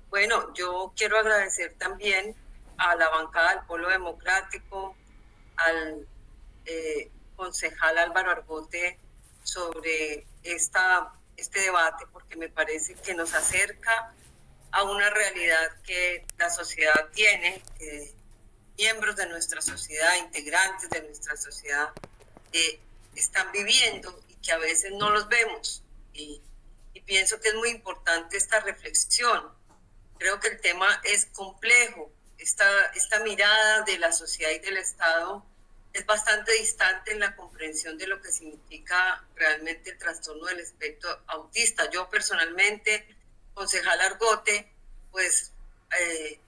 Bueno, yo quiero agradecer también a la bancada del Polo Democrático, al concejal Álvaro Argote sobre este debate, porque me parece que nos acerca a una realidad que la sociedad tiene, que miembros de nuestra sociedad, integrantes de nuestra sociedad, eh, están viviendo y que a veces no los vemos. Y pienso que es muy importante esta reflexión. Creo que el tema es complejo. Esta mirada de la sociedad y del Estado es bastante distante en la comprensión de lo que significa realmente el trastorno del espectro autista. Yo personalmente, concejal Argote, pues eh,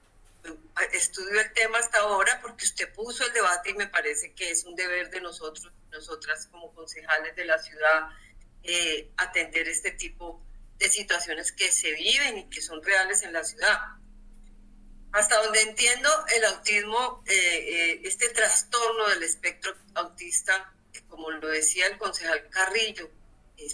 estudio el tema hasta ahora porque usted puso el debate y me parece que es un deber de nosotros, nosotras como concejales de la ciudad, atender este tipo de situaciones que se viven y que son reales en la ciudad. Hasta donde entiendo, el autismo, este trastorno del espectro autista, como lo decía el concejal Carrillo,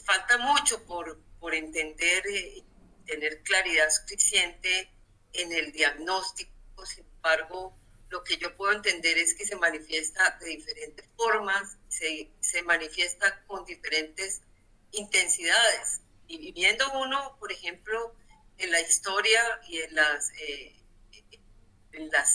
falta mucho por entender y tener claridad suficiente en el diagnóstico. Sin embargo, lo que yo puedo entender es que se manifiesta de diferentes formas, se manifiesta con diferentes intensidades. Y viendo uno, por ejemplo, en la historia y en las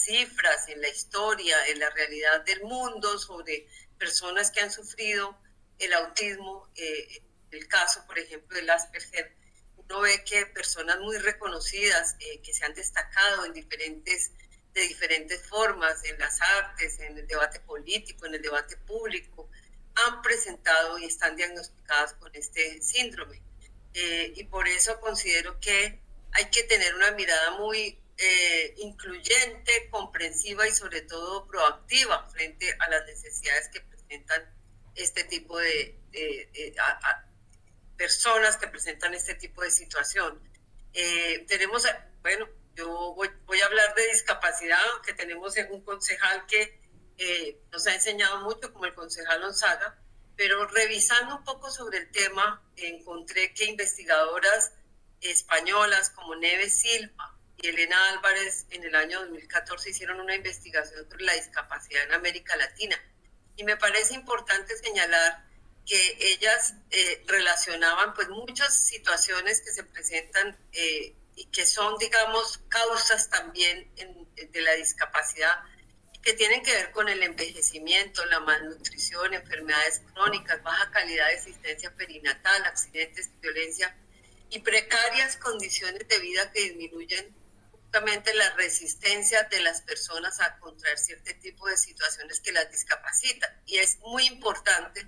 cifras, en la historia, en la realidad del mundo sobre personas que han sufrido el autismo, el caso, por ejemplo, del Asperger, uno ve que personas muy reconocidas que se han destacado de diferentes formas, en las artes, en el debate político, en el debate público, han presentado y están diagnosticadas con este síndrome. Y por eso considero que hay que tener una mirada muy incluyente, comprensiva y sobre todo proactiva frente a las necesidades que presentan este tipo de personas que presentan este tipo de situación. Tenemos, bueno, yo voy a hablar de discapacidad, que tenemos un concejal que nos ha enseñado mucho, como el concejal Gonzaga, pero revisando un poco sobre el tema, encontré que investigadoras españolas como Neves Silva y Elena Álvarez en el año 2014 hicieron una investigación sobre la discapacidad en América Latina. Y me parece importante señalar que ellas relacionaban pues muchas situaciones que se presentan y que son, digamos, causas también de la discapacidad que tienen que ver con el envejecimiento, la malnutrición, enfermedades crónicas, baja calidad de asistencia perinatal, accidentes, violencia y precarias condiciones de vida que disminuyen justamente la resistencia de las personas a contraer cierto tipo de situaciones que las discapacitan. Y es muy importante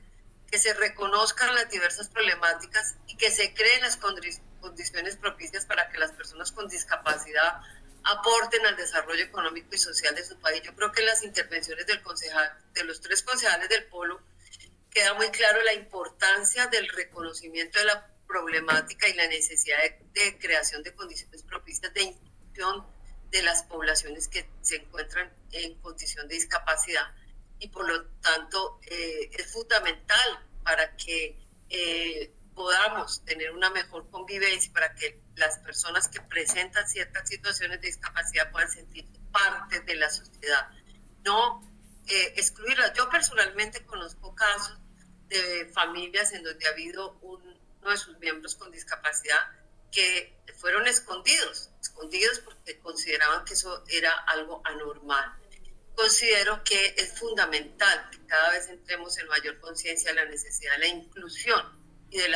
que se reconozcan las diversas problemáticas y que se creen las condiciones propicias para que las personas con discapacidad aporten al desarrollo económico y social de su país. Yo creo que en las intervenciones del concejal, de los tres concejales del Polo, queda muy claro la importancia del reconocimiento de la problemática y la necesidad de creación de condiciones propicias de inclusión de las poblaciones que se encuentran en condición de discapacidad y por lo tanto es fundamental para que podamos tener una mejor convivencia, para que las personas que presentan ciertas situaciones de discapacidad puedan sentirse parte de la sociedad, no excluirlas. Yo personalmente conozco casos de familias en donde ha habido uno de sus miembros con discapacidad que fueron escondidos porque consideraban que eso era algo anormal. Considero que es fundamental que cada vez entremos en mayor conciencia de la necesidad de la inclusión y de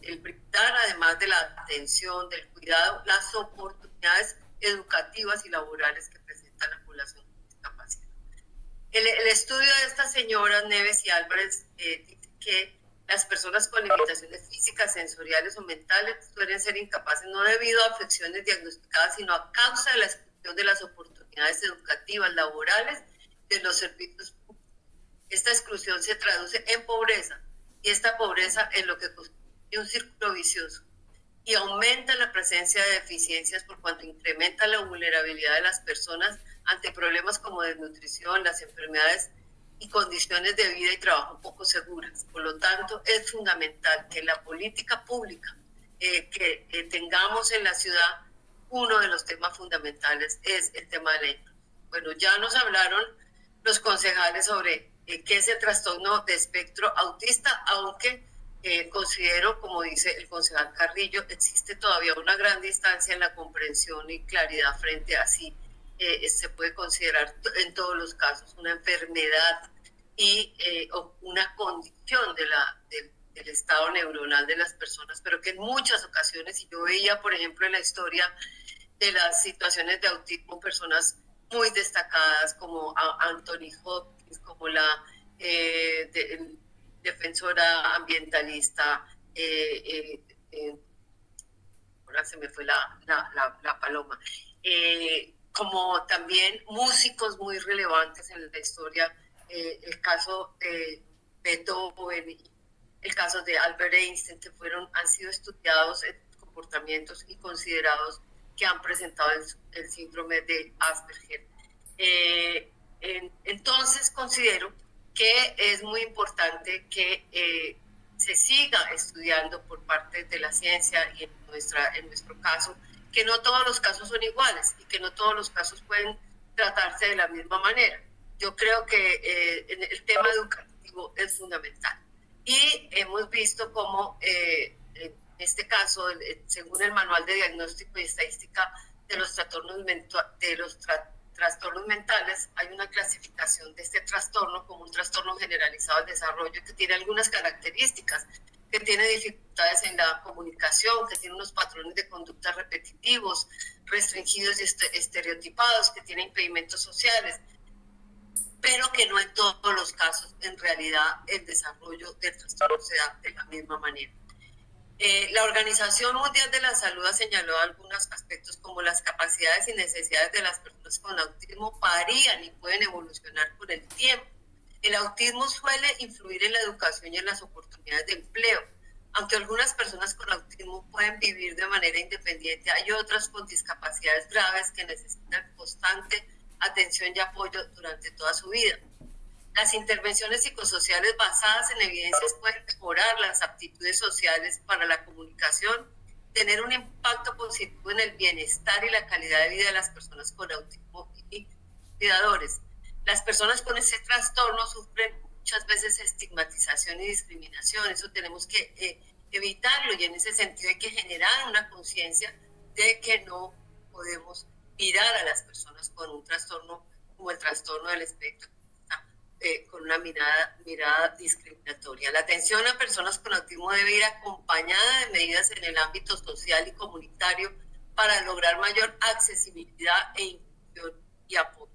el brindar, además de la atención, del cuidado, las oportunidades educativas y laborales que presenta la población con discapacidad. El estudio de estas señoras, Neves y Álvarez, dice que las personas con limitaciones físicas, sensoriales o mentales suelen ser incapaces no debido a afecciones diagnosticadas, sino a causa de la exclusión de las oportunidades educativas, laborales, de los servicios públicos. Esta exclusión se traduce en pobreza y esta pobreza es lo que constituye un círculo vicioso y aumenta la presencia de deficiencias por cuanto incrementa la vulnerabilidad de las personas ante problemas como desnutrición, las enfermedades y condiciones de vida y trabajo poco seguras. Por lo tanto, es fundamental que la política pública que tengamos en la ciudad uno de los temas fundamentales es el tema de la inclusión. Bueno, ya nos hablaron los concejales sobre qué es el trastorno de espectro autista, aunque considero, como dice el concejal Carrillo, existe todavía una gran distancia en la comprensión y claridad frente a si se puede considerar en todos los casos una enfermedad y una condición del estado neuronal de las personas, pero que en muchas ocasiones, y yo veía, por ejemplo, en la historia de las situaciones de autismo, personas muy destacadas como Anthony Hopkins, como la defensora ambientalista, ahora se me fue la paloma, como también músicos muy relevantes en la historia, el caso de Beethoven, el caso de Albert Einstein, que han sido estudiados en comportamientos y considerados que han presentado el síndrome de Asperger. Entonces considero que es muy importante que se siga estudiando por parte de la ciencia y en nuestro caso, que no todos los casos son iguales y que no todos los casos pueden tratarse de la misma manera. Yo creo que el tema educativo es fundamental. Y hemos visto cómo, en este caso, según el Manual de Diagnóstico y Estadística de los trastornos mentales, hay una clasificación de este trastorno como un trastorno generalizado del desarrollo que tiene algunas características, que tiene dificultades en la comunicación, que tiene unos patrones de conducta repetitivos, restringidos y estereotipados, que tiene impedimentos sociales, pero que no en todos los casos en realidad el desarrollo del trastorno se da de la misma manera. La Organización Mundial de la Salud ha señalado algunos aspectos como las capacidades y necesidades de las personas con autismo varían y pueden evolucionar con el tiempo. El autismo suele influir en la educación y en las oportunidades de empleo. Aunque algunas personas con autismo pueden vivir de manera independiente, hay otras con discapacidades graves que necesitan constante atención y apoyo durante toda su vida. Las intervenciones psicosociales basadas en evidencias pueden mejorar las aptitudes sociales para la comunicación, tener un impacto positivo en el bienestar y la calidad de vida de las personas con autismo y cuidadores. Las personas con este trastorno sufren muchas veces estigmatización y discriminación. Eso tenemos que evitarlo, y en ese sentido hay que generar una conciencia de que no podemos mirar a las personas con un trastorno como el trastorno del espectro con una mirada discriminatoria. La atención a personas con autismo debe ir acompañada de medidas en el ámbito social y comunitario para lograr mayor accesibilidad e inclusión y apoyo.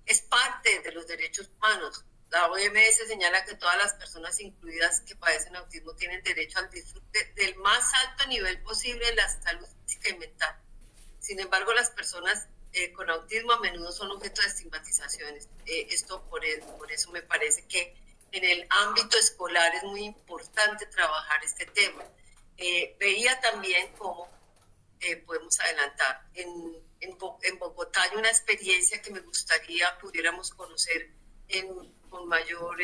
Es parte de los derechos humanos. La OMS señala que todas las personas incluidas que padecen autismo tienen derecho al disfrute del más alto nivel posible de la salud física y mental. Sin embargo, las personas con autismo a menudo son objeto de estigmatizaciones. Por eso me parece que en el ámbito escolar es muy importante trabajar este tema. Veía también cómo podemos adelantar. En Bogotá hay una experiencia que me gustaría pudiéramos conocer con mayor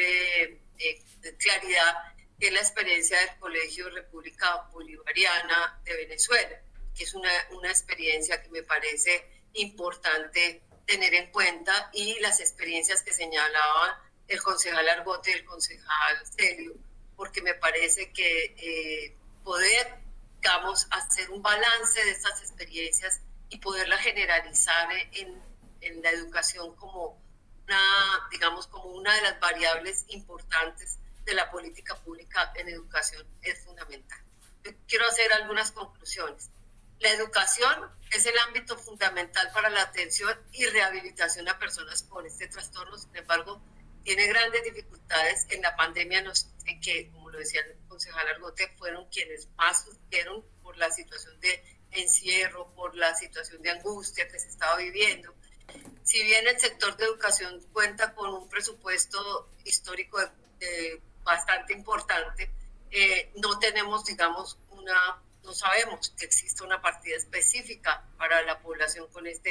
claridad, que es la experiencia del Colegio República Bolivariana de Venezuela, que es una experiencia que me parece importante tener en cuenta, y las experiencias que señalaban el concejal Argote y el concejal Celio, porque me parece que poder, digamos, hacer un balance de estas experiencias y poderlas generalizar en la educación como digamos, como una de las variables importantes de la política pública en educación es fundamental. Yo quiero hacer algunas conclusiones. La educación es el ámbito fundamental para la atención y rehabilitación a personas con este trastorno. Sin embargo, tiene grandes dificultades. En la pandemia nos dicen que, como lo decía el concejal Argote, fueron quienes más sufrieron por la situación de encierro, por la situación de angustia que se estaba viviendo. Si bien el sector de educación cuenta con un presupuesto histórico bastante importante, no tenemos, digamos, no sabemos que exista una partida específica para la población con esta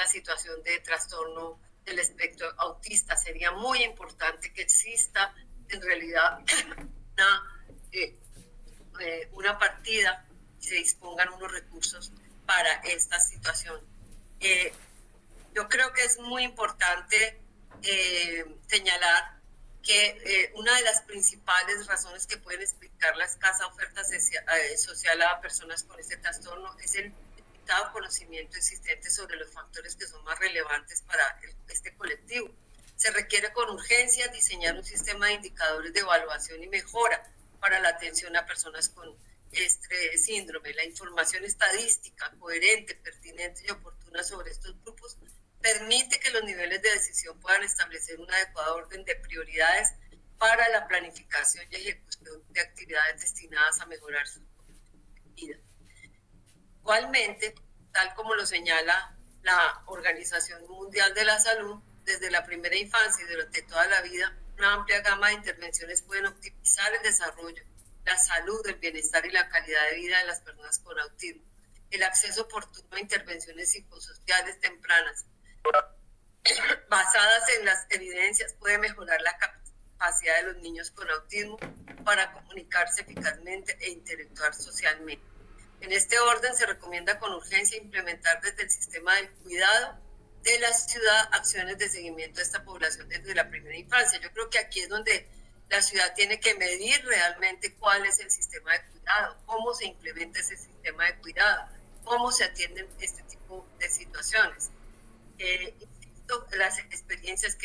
situación de trastorno del espectro autista. Sería muy importante que exista en realidad una partida se dispongan unos recursos para esta situación. Yo creo que es muy importante señalar que una de las principales razones que pueden explicar la escasa oferta social a personas con este trastorno es el limitado conocimiento existente sobre los factores que son más relevantes para este colectivo. Se requiere con urgencia diseñar un sistema de indicadores de evaluación y mejora para la atención a personas con este síndrome. La información estadística coherente, pertinente y oportuna sobre estos grupos permite que los niveles de decisión puedan establecer un adecuado orden de prioridades para la planificación y ejecución de actividades destinadas a mejorar su vida. Igualmente, tal como lo señala la Organización Mundial de la Salud, desde la primera infancia y durante toda la vida, una amplia gama de intervenciones pueden optimizar el desarrollo, la salud, el bienestar y la calidad de vida de las personas con autismo. El acceso oportuno a intervenciones psicosociales tempranas basadas en las evidencias puede mejorar la capacidad de los niños con autismo para comunicarse eficazmente e interactuar socialmente. En este orden se recomienda con urgencia implementar desde el sistema del cuidado de la ciudad acciones de seguimiento a esta población desde la primera infancia. Yo creo que aquí es donde la ciudad tiene que medir realmente cuál es el sistema de cuidado, cómo se implementa ese sistema de cuidado, cómo se atienden este tipo de situaciones. Las experiencias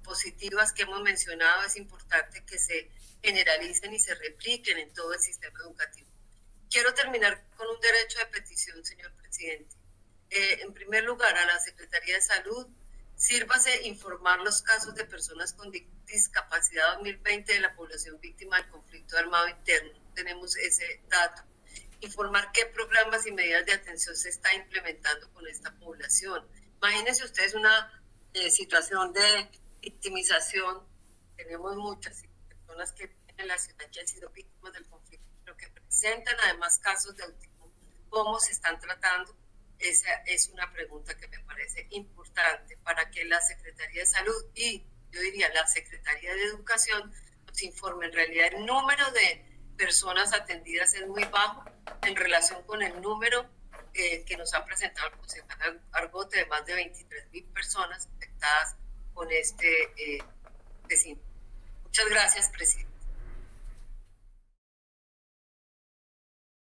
positivas que hemos mencionado es importante que se generalicen y se repliquen en todo el sistema educativo. Quiero terminar con un derecho de petición, señor presidente. En primer lugar, a la Secretaría de Salud, sírvase informar los casos de personas con discapacidad 2020 de la población víctima del conflicto armado interno. Tenemos ese dato. Informar qué programas y medidas de atención se está implementando con esta población. Imagínense ustedes una situación de victimización. Tenemos muchas personas que viven en la ciudad que han sido víctimas del conflicto, pero que presentan además casos de autismo. ¿Cómo se están tratando? Esa es una pregunta que me parece importante para que la Secretaría de Salud y yo diría la Secretaría de Educación nos informe. En realidad el número de personas atendidas es muy bajo en relación con el número que nos ha presentado el concejal Argote de más de 23,000 personas afectadas con este vecino. Muchas gracias, presidente.